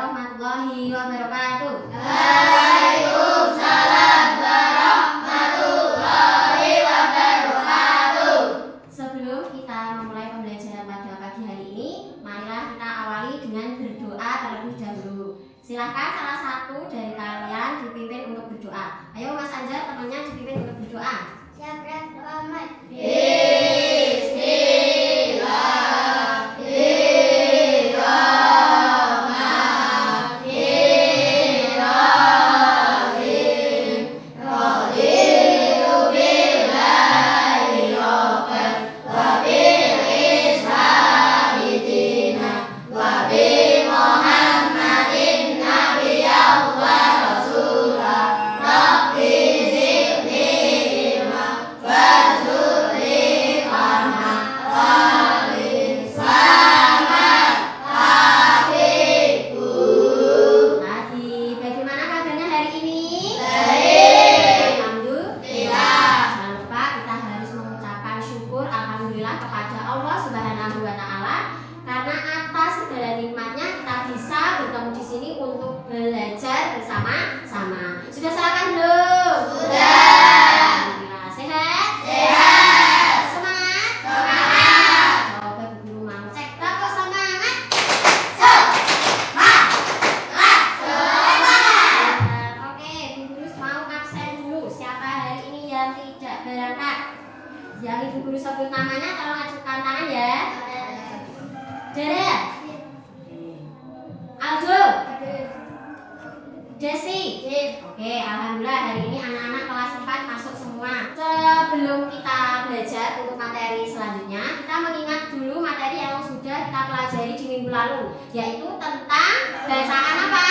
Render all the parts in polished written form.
warahmatullahi wabarakatuh. Waalaikumsalam warahmatullahi wabarakatuh. Sebelum kita memulai pembelajaran pada pagi hari ini, marilah kita awali dengan berdoa terlebih dahulu. Silahkan salah satu dari kalian dipimpin untuk berdoa. Ayo Mas Anjar, temannya dipimpin untuk berdoa. Siapa Muhammad? Kepada Allah Subhanahu wa Ta'ala, karena atas segala nikmatnya kita bisa bertemu di sini untuk belajar bersama-sama. Sudah sarapan belum? Sudah. Alhamdulillah. Sehat? Sehat. Semangat? Semangat. Coba Bu Guru mau cek kok semangat. Semangat. Oke, Bu Guru mau absen dulu. Siapa hari ini yang tidak berangkat? Yang Ibu Guru sebut namanya tolong ajukan tangan ya. Dere, Aldo, Desi. Oke, alhamdulillah hari ini anak-anak kelas 4 masuk semua. Sebelum kita belajar untuk materi selanjutnya, kita mengingat dulu materi yang sudah kita pelajari di minggu lalu, yaitu tentang bacaan apa?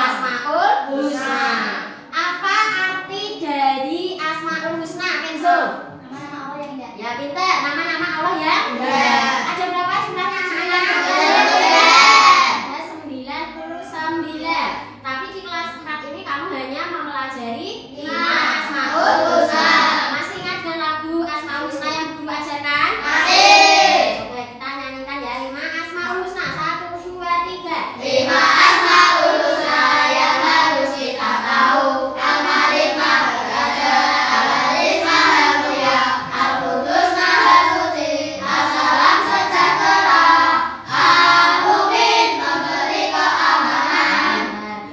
Asmaul Husna. Apa arti dari Asmaul Husna, Kenzo? Nama-nama Allah yang indah. Ya pintar, nama-nama Allah ya? Iya. Ada berapa jumlahnya anak-anak? 99. Tapi di kelas 4 ini kamu hanya mempelajari 5 Asmaul Husna. Masih ingat dengan lagu Asmaul Husna yang Guru ajarkan? Masih. Coba kita nyanyikan ya, 5 Asmaul Husna. 1, 2, 3. 5 Asmaul Husna yang harus kita tahu. Al-Malik Maha Raja, Al-Aziz Maha Mulia, Al-Qudus Maha Suci, As-Salam sejahtera, Al-Mu'min memberi keamanan.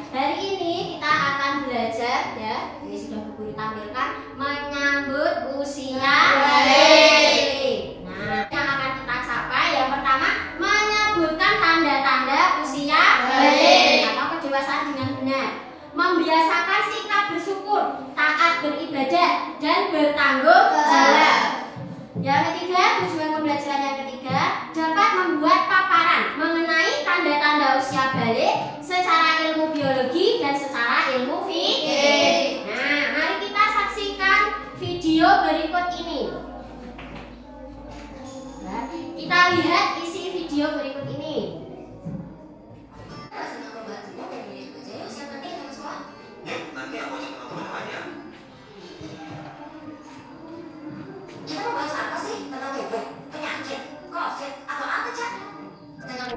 Hari ini kita akan belajar ya, ini sudah Bu Guru tampilkan, menyambut usia bayi. Nah, yang akan kita capai yang pertama menyebutkan tanda-tanda usia bayi atau kedewasaan dengan benar. Membiasakan sikap bersyukur, taat beribadah dan bertanggung jawab. Yang ketiga, tujuan pembelajaran yang ketiga dapat membuat paparan mengenai tanda-tanda usia balik secara ilmu biologi dan secara ilmu fikih. Nah, mari kita saksikan video berikut ini. Nah, kita lihat isi video berikut ini. Nanti aku ajak teman-teman ya. Kita mau bahas apa sih? Tentang tubuh, penyakit, covid, atau apa, Cak? Tentang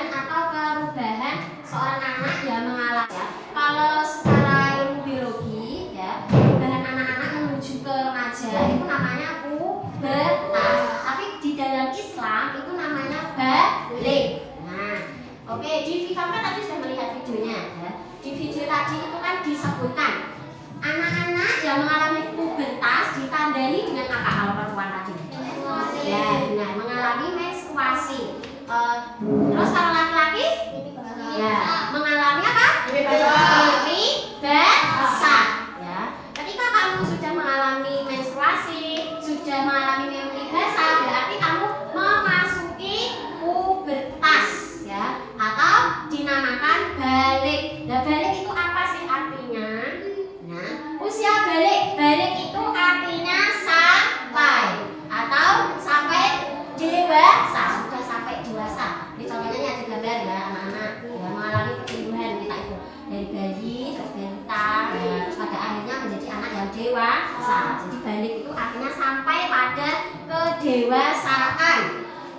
atau perubahan seorang anak yang mengalami ya. Kalau secara ilmu biologi ya, perubahan anak-anak menuju ke remaja itu namanya pubertas. Tapi di dalam Islam itu namanya balik. Nah, oke, di video tadi sudah melihat videonya ya. Di video tadi itu kan disebutkan anak-anak yang mengalami pubertas ditandai dengan apa kalau perempuan tadi? Ya, benar, mengalami menstruasi. Terus kalau laki-laki? Ya, mengalami apa? Mimpi basah. Ya, ketika kamu sudah mengalami menstruasi, sudah mengalami mimpi basah, berarti kamu memasuki pubertas, ya, atau dinamakan balik. Nah, balik itu apa sih artinya? Nah, usia balik itu artinya sampai atau sampai dewasa, sudah sampai dewasa. Ini contohnya ini ada gambar ya, anak-anak ya, mengalami pertumbuhan kita itu dari bayi terus balita, ya, terus pada akhirnya menjadi anak yang dewasa. Jadi balik itu artinya sampai pada kedewasaan.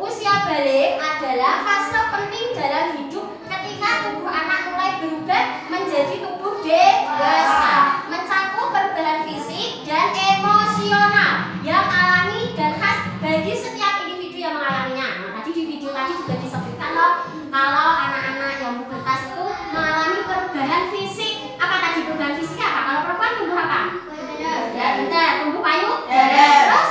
Usia balik adalah fase penting dalam hidup ketika tubuh anak mulai berubah menjadi tubuh dewasa, mencakup perubahan fisik dan emosional yang alami dan khas bagi setiap individu yang mengalaminya. Nah, tadi di video tadi juga disebutkan loh, kalau anak-anak yang pubertas itu mengalami perubahan fisik. Apa tadi perubahan fisiknya apa? Kalau perempuan tumbuh apa? Ya, bentar, tumbuh payung. Terus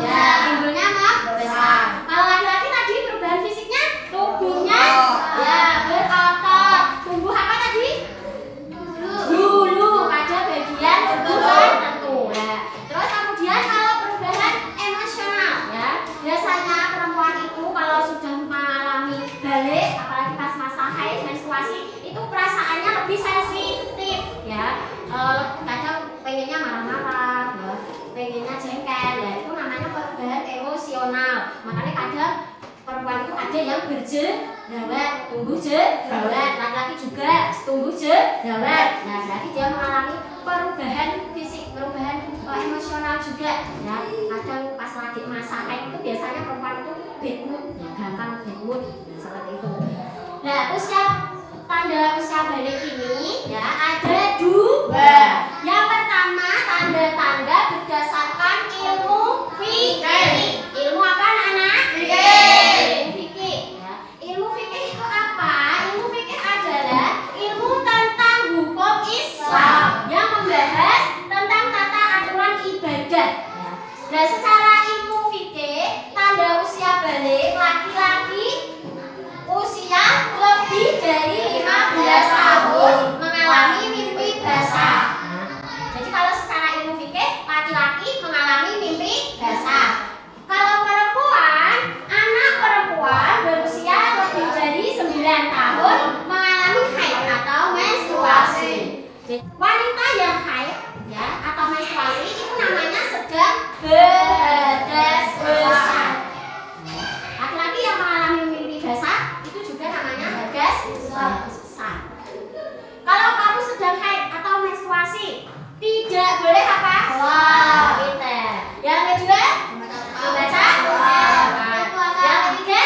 ya, timbulnya membesar. Kalau laki-laki tadi perubahan fisiknya tubuhnya ya berotot. Tumbuh apa tadi? Bulu pada bagian tubuh tertentu. Nah, terus kemudian kalau perubahan emosional ya, biasanya perempuan itu kalau sudah mengalami balik, apalagi pas masa haid menstruasi, itu perasaannya lebih sensitif ya. Kadang pengennya marah-marah ya, pengennya jengkel ya, itu namanya perubahan emosional. Makanya kadang perempuan itu ada yang berjerawat, tumbuh jerawat, laki-laki juga tumbuh jerawat. Nah, berarti dia mengalami perubahan fisik, perubahan emosional juga ya. Kadang pas lagi masa haid itu biasanya perempuan itu bad mood ya, gampang bad mood ya, seperti itu. Nah, tanda usia balik ini ya ada dua. Yang pertama tanda-tanda berdasarkan ilmu fikih. Ilmu apa anak? Ilmu fikih. Ya. Ilmu fikih itu apa? Ilmu fikih adalah ilmu tentang hukum Islam yang membahas tentang tata aturan ibadah. Ya. Nah, secara ilmu fikih tanda usia balik laki-laki usia lebih dari 15 tahun mengalami mimpi basah. Nah, jadi kalau secara ilmu fikih laki-laki mengalami mimpi basah. Kalau perempuan, anak perempuan berusia lebih dari 9 tahun mengalami haid atau menstruasi. Jadi, wanita yang haid ya atau menstruasi itu namanya sedang berhadas besar. Laki-laki yang mengalami mimpi basah itu juga namanya hadas besar. Kalau kamu sedang haid atau menstruasi, tidak boleh apa? Pinter. Yang kedua, membaca. Yang ketiga,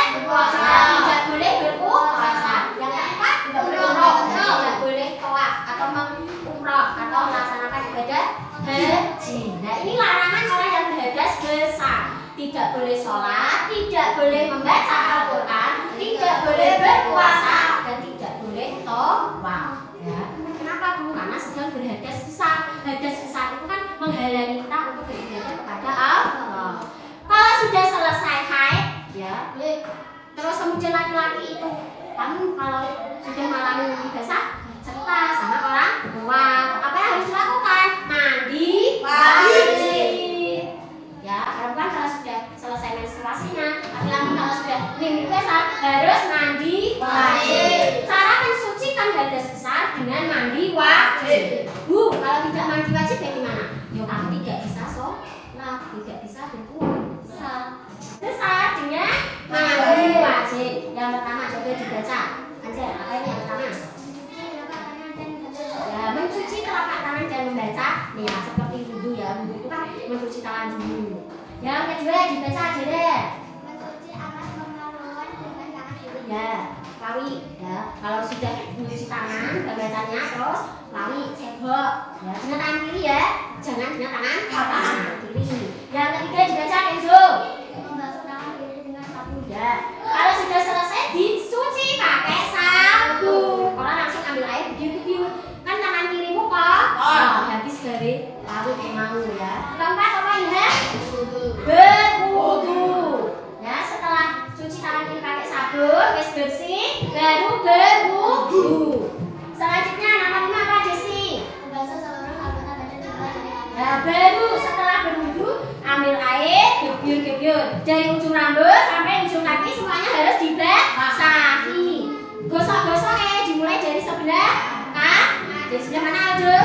tidak boleh berpuasa. Yang keempat, tidak boleh umroh, tidak boleh tawaf atau mengumroh atau melaksanakan ibadah haji. Nah, ini larangan orang yang berhadas besar. Tidak boleh sholat, tidak boleh membaca Al-Quran, tidak boleh berpuasa, dan tidak boleh tawaf. Ya. Kenapa Bu? Karena sedang berhadas besar. Hadas besar itu kan menghalangi kita untuk beribadah kepada Allah. Kalau sudah selesai haid, ya, terus kemudian laki-laki itu, kamu kalau sudah mengalami mimpi basah, cerita sama orang tua. Apa yang harus dilakukan? Mandi wajib. Ya, perempuan kalau sudah selesai menstruasinya, laki-laki kalau sudah mimpi basah harus mandi wajib. Cara mensucikan hadas besar dengan mandi wajib. Bu, kalau tidak mandi wajib bagaimana? Ya, kamu tidak bisa sholat, tidak bisa berpuasa. Besar dengan mandi wajib. Yang pertama coba dibaca. Anjir, apa ini yang pertama? Ya, mencuci telapak tangan dan membaca. Nih ya, seperti wudhu ya. Wudhu itu kan mencuci tangan dulu. Yang kedua dibaca aja deh. Mencuci alas pengaruan dengan tangan kiri. Ya, lalu lawi ya. Kalau sudah mencuci tangan bacanya terus lawi cebok ya dengan tangan kiri ya, jangan dengan tangan kiri. Yang ketiga dibaca Kenzo, Membasuh tangan kiri dengan sabun. ya. Kalau sudah selesai dicuci pakai sabun. Orang langsung ambil air biur-biur. Kan tangan kirimu kok habis dari lalu mau ya. Keempat apa ya? Berwudu. Ya, setelah cuci tangan kiri pakai sabun, wis bersih, baru berwudu. Selanjutnya nomor 5 apa Jesse? Membasuh seluruh anggota badan dimulai dari kaki. Nah, baru setelah berwudu ambil air, gebyur-gebyur dari ujung rambut sampai ujung kaki semuanya harus dibasahi. Gosok-gosok dimulai dari sebelah dari sebelah mana Aldo?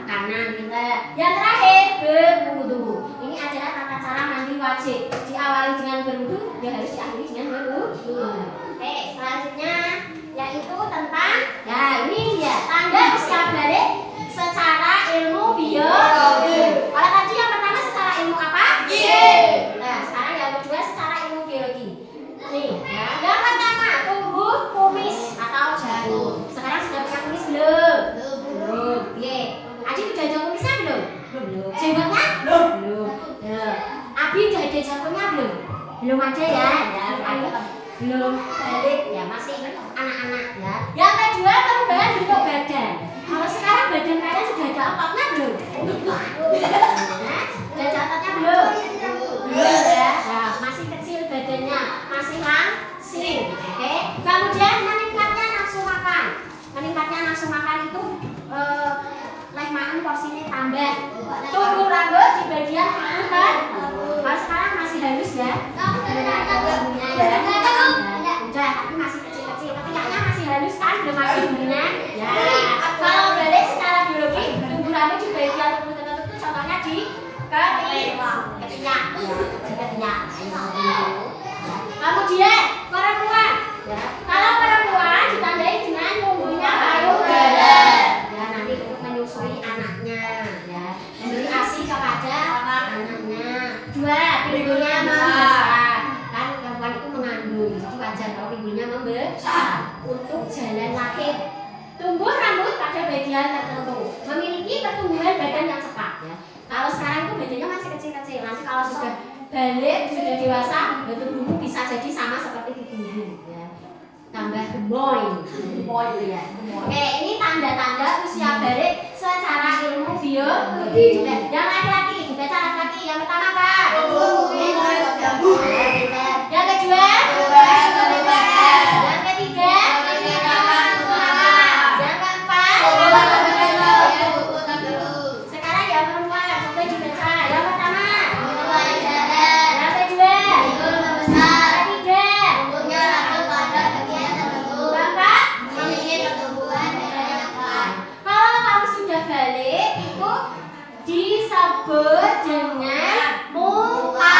Kanan kita. Yang terakhir berwudu. Ini adalah tata cara mandi wajib. Diawali dengan berwudu, ya harus diakhiri dengan berwudu. Oke, selanjutnya yaitu tentang ya ini dia tanda usia balik secara ilmu biologi. Kalau tadi yang pertama secara ilmu apa? Nah, sekarang yang kedua secara ilmu biologi. Nih, ya. Yang pertama tumbuh kumis atau jagung. Sekarang sudah punya kumis belum? Belum. Ye. Adi udah ada kumisnya belum? Belum. Jenggotnya? Belum. Ya. Abi udah ada jagungnya belum? Belum aja ya. Belum balik ya, masih anak-anak ya. Yang kedua perubahan bentuk badan. Kalau sekarang badan kalian sudah ada ototnya belum? Sudah ada ototnya belum? Belum ya. Nah, masih kecil badannya, masih langsing. Oke. Kemudian meningkatnya nafsu makan. Meningkatnya nafsu makan itu lemahan porsinya tambah. Tumbuh rambut di bagian tubuh kan? Kalau sekarang masih halus ya. Udah, tapi masih kecil-kecil. Ketikanya masih halus kan? Belum ada bumbunya. Ya. Kalau balik secara biologi, tumbuh rambut di bagian tubuh tertentu itu contohnya di ketiak. Kemudian perempuan. Ya. Kalau perempuan ditandai dengan tumbuhnya payudara. Ya, nanti untuk menyusui anaknya. Ya. Memberi ASI kepada anaknya. 2. Pinggulnya membesar. Kan perempuan itu mengandung, jadi wajar kalau pinggulnya membesar. Untuk jalan lahir, tumbuh rambut pada bagian tertentu, memiliki pertumbuhan badan yang cepat ya. Kalau sekarang itu badannya masih kecil-kecil, nanti kalau sudah balik, sudah dewasa, bentuk tubuh bisa jadi sama seperti tubuh ya. Tambah gemoy ya. Oke, ini tanda-tanda usia balik secara ilmu biologi. Yang laki-laki, dibaca laki-laki. Yang pertama apa? Yang kedua? Yang ketiga? Yang keempat? Sekarang yang perempuan, coba dibaca. Yang pertama? Yang kedua? Yang ketiga? Kalau kamu sudah balik itu disebut dengan muka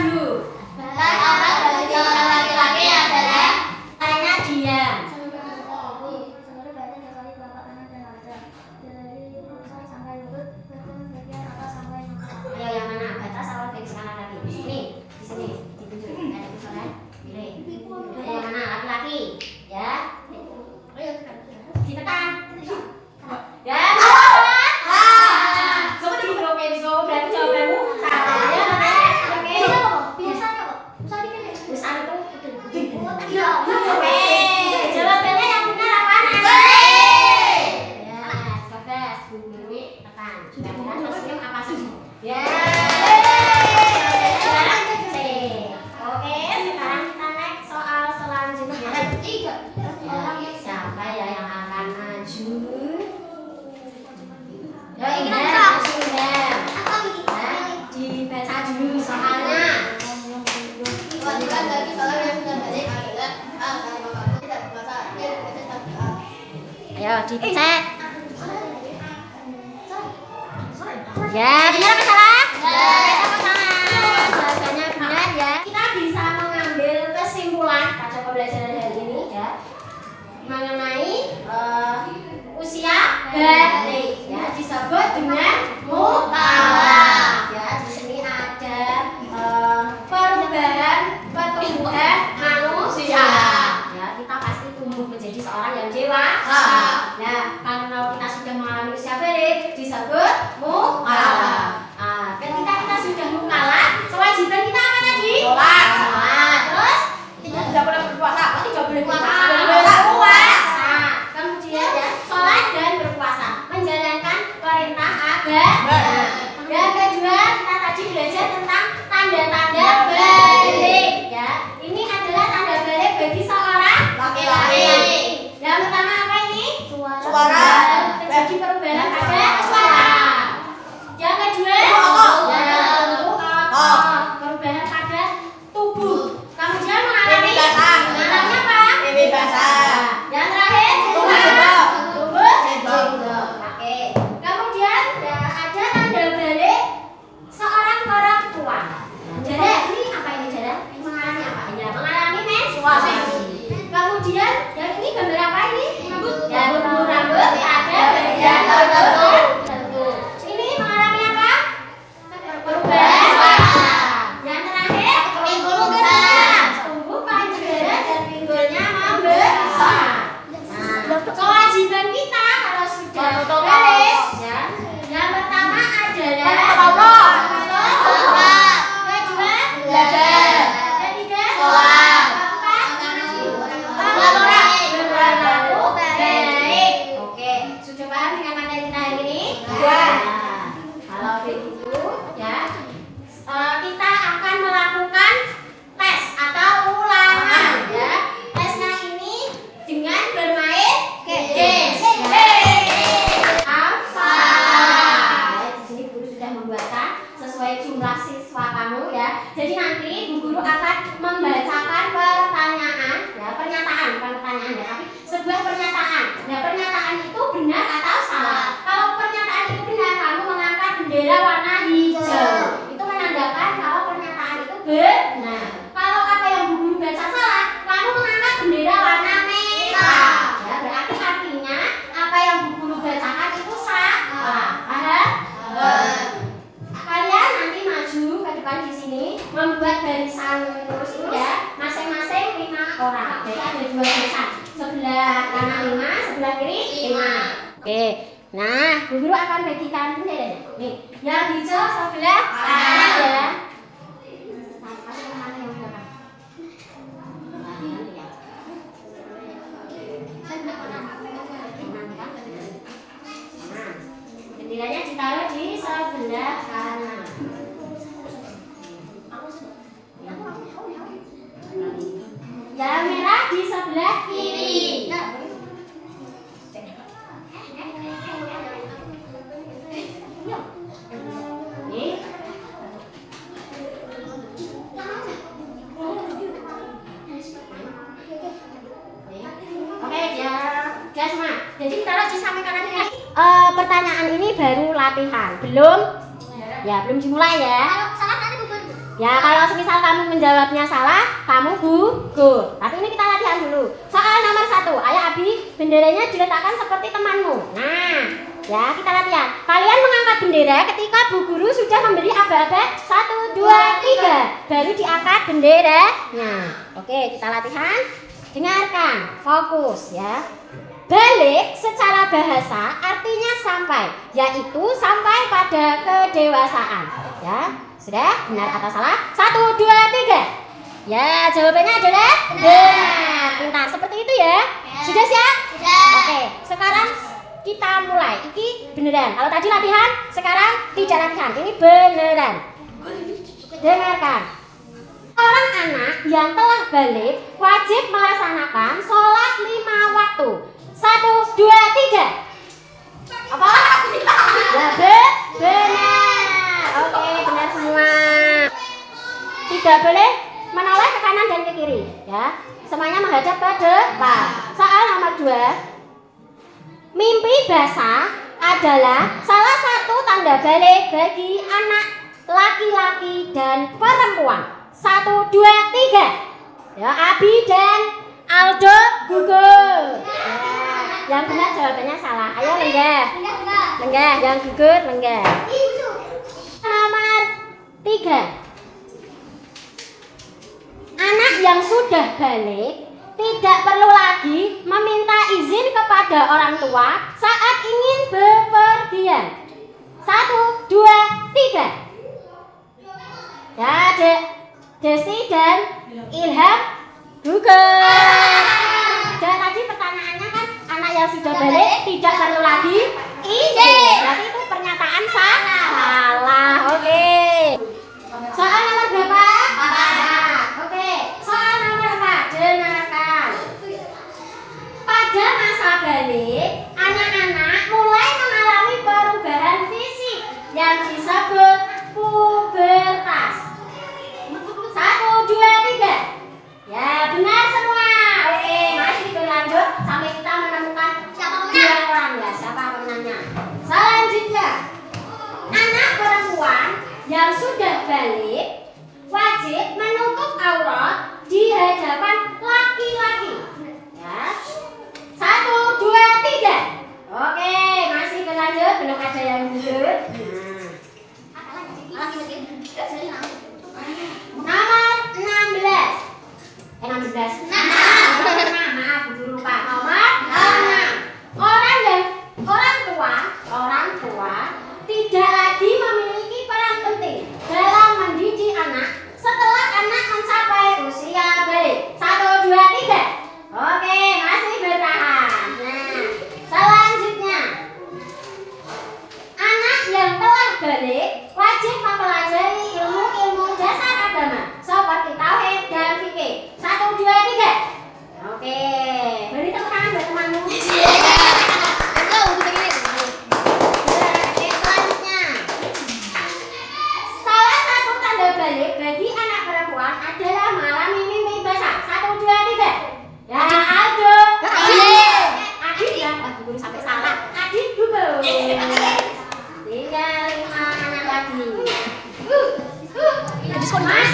dulu. Batas aurat bagi seorang laki-laki adalah Tanya diam. seluruh badan kecuali telapak tangan dan wajah. Dari pusar sampai lutut, bagian atas sampai mata. Ayo yang mana? Batas aurat bagi seorang laki. Di sini ditunjuk. Ada tulisannya. Pilih. Ayo yang mana? Laki-laki. Ya. Ditekan. Ya. Seperti Bro Kenzo, berarti jawabanmu salah. Ya, oke. Biasanya kok, usah dipilih. Usaha itu Iya. oke. Jawabannya yang benar apa? Ya, sukses. Bu Guru tekan. Kira-kira tersenyum apa sih? Ya. Sekarang C. Oke, sekarang kita next soal selanjutnya. Siapa ya yang akan maju? Ya, ini sudah. Dibaca dulu soalnya. Kewajiban bagi seorang yang sudah balik adalah tidak berpuasa. Dia berpuasa tapi Ayo dicek. Ya, benar apa salah? Tepuk tangan. Jawabannya benar ya. Kita bisa mengambil kesimpulan pada pembelajaran hari ini ya mengenai usia balik ya disebut dengan mukallaf. Ya, di sini ada perubahan pertumbuhan manusia. Ya, kita pasti tumbuh menjadi seorang yang dewasa. Nah, kalau kita sudah mengalami usia balik disebut mukallaf. Ketika kita sudah mukallaf, kewajiban kita apa tadi? Sholat. Terus tidak boleh berpuasa. Tidak boleh berpuasa. Kemudian ya, sholat dan berpuasa, menjalankan perintah agama. Yang kedua, kita tadi belajar tentang tanda-tanda balik ya. Ini adalah tanda balik bagi seorang laki-laki. Yang pertama apa ini? Suara. Terjadi perubahan pada suara. Yang kedua, perubahan pada tubuh. Kemudian mengalami apa? Yang terakhir, tubuh jenggot. Oke. Kemudian ya, ada tanda balik seorang orang tua. Jadi ini apa ini Jara? Mengalami apa? Ya, mengalami menstruasi. Kemudian yang ini gambar apa ini? Ya, tumbuh rambut ada bagian tertentu. Ini mengalami apa? Perubahan suara. Yang terakhir, tumbuh payudara dan pinggulnya membesar. Nah, kewajiban kita kalau sudah balik ya, yang pertama adalah kedua belajar, ketiga sholat, keempat berlaku baik. Oke, sudah paham dengan materi kita hari ini? Ya. Kalau begitu ya, kita akan melakukan tes atau ulangan ya. Tesnya ini dengan bermain games. Apa? Di sini guru sudah membuatkan sesuai jumlah siswa kamu ya. Jadi nanti Bu Guru akan membacakan pertanyaan ya, pernyataan bukan pertanyaan ya, tapi sebuah pernyataan. Nah, pernyataan itu benar atau salah. Kalau pernyataan itu benar, kamu mengangkat bendera warna hijau. Itu menandakan kalau pernyataan itu benar. Kalau apa yang Bu Guru baca salah, kamu mengangkat bendera warna merah. Ya, berarti artinya apa yang Bu Guru bacakan itu salah. Paham? Kalian nanti maju ke depan di sini membuat barisan terus itu ya, masing-masing 5 orang. Jadi ada 2 barisan, sebelah kanan 5, sebelah kiri 5. Oke. Nah, Bu Guru akan bagikan ini deh. Nih, yang hijau sebelah kanan ya. Masuk ke mana yang belakang? Benderanya ditaruh di sebelah kanan. Yang merah di sebelah kiri. Nih. Oke, ya semua. Jadi taruh di samping kanan ini. Pertanyaan ini baru latihan, belum? Ya, belum dimulai ya. Kalau salah nanti Bu Guru. Ya, kalau semisal kamu menjawabnya salah, kamu gugur. Tapi ini kita latihan dulu. Soal nomor 1, Ayah Abi, benderanya diletakkan seperti temanmu. Nah, ya kita latihan. Kalian mengangkat bendera ketika Bu Guru sudah memberi aba-aba 1, 2, 3. Baru diangkat benderanya. Oke, kita latihan. Dengarkan, fokus ya. Balik secara bahasa artinya sampai, yaitu sampai pada kedewasaan. Ya, sudah benar atau salah? 1, 2, 3. Ya, jawabannya adalah benar. Pintar, seperti itu ya. Sudah siap? Sudah. Oke, sekarang kita mulai. Ini beneran. Kalau tadi latihan, sekarang tidak latihan. Ini beneran. Dengarkan. Orang anak yang telah balik wajib melaksanakan sholat 5 waktu. 1, 2, 3. Apa? Ya, benar. Oke, benar semua. Tidak boleh menoleh ke kanan dan ke kiri, ya. Semuanya menghadap ke depan. Soal nomor 2. Mimpi basah adalah salah satu tanda balik bagi anak laki-laki dan perempuan. 1, 2, 3. Ya, Abi dan Aldo gugur. Ya, yang benar jawabannya salah. Ayo lenggah. Lenggah, yang gugur lenggah. Nomor 3. Anak yang sudah balik tidak perlu lagi meminta izin kepada orang tua saat ingin bepergian. 1, 2, 3. Ya, Desi dan Ilham gugur. Jadi tadi pertanyaannya kan anak yang sudah balik tidak perlu lagi izin. Berarti itu pernyataan salah. Oke. Soal nomor berapa? 4. Oke. Soal nomor 4. Dengarkan. Pada masa balik, anak-anak mulai mengalami perubahan fisik yang disebut pubertas. 1, 2, 3. Ya, benar semua. Oke, masih berlanjut sampai kita menemukan dua orang ya. Siapa pemenangnya? Selanjutnya, anak perempuan yang sudah balik wajib menutup aurat di hadapan laki-laki. Ya. 1, 2, 3. Oke, masih berlanjut, belum ada yang gugur. Nomor 16. 16. Maaf, guru lupa. Nomor 6. Orang tua tidak lagi memiliki peran penting dalam mendidik anak setelah anak mencapai usia balik. 1, 2, 3. Oke, masih bertahan. Nah, selanjutnya, anak yang telah balik wajib mempelajari ilmu-ilmu dasar agama seperti tauhid dan fikih. 1, 2, 3. Oke, beri tepuk tangan buat temanmu. Selanjutnya, salah satu tanda balik bagi anak perempuan adalah mengalami mimpi basah. 1, 2, 3. Ya, Aldo. Adit ya, guru sampai salah. Adit gugur. Tinggal 5 anak lagi. Masih semangat?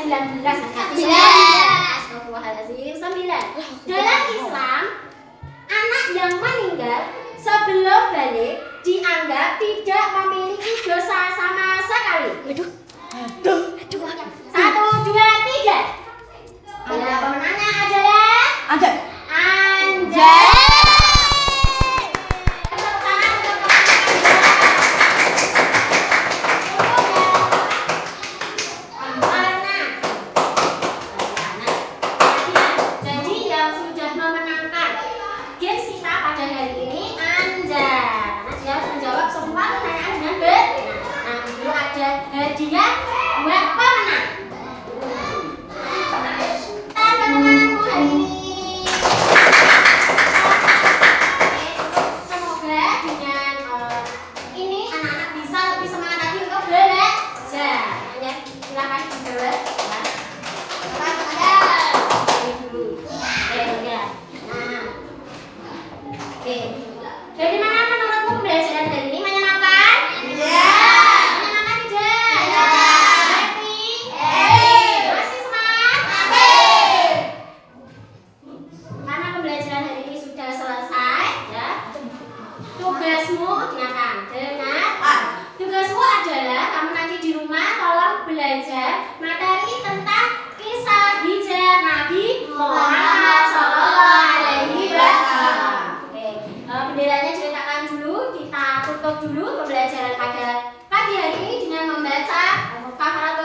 Selanjutnya 19. Dalam Islam, anak yang meninggal sebelum balik dianggap tidak memiliki dosa sama sekali. 1, 2, 3. Ya, pemenangnya adalah Anjay. Jadi yang sudah memenangkan game kita pada hari ini Anja, karena dia harus menjawab semua pertanyaan dengan benar. Nah, dulu ada hadiah buat pemenang. Pemenangmu hari ini. Semoga dengan ini anak-anak bisa lebih semangat lagi untuk belajar. Ya, silakan dijawab. Oke. Dari mana menurutmu pembelajaran hari ini menyenangkan? Iya. Menyenangkan. tutup dulu pembelajaran pada pagi hari ini dengan membaca kafaratul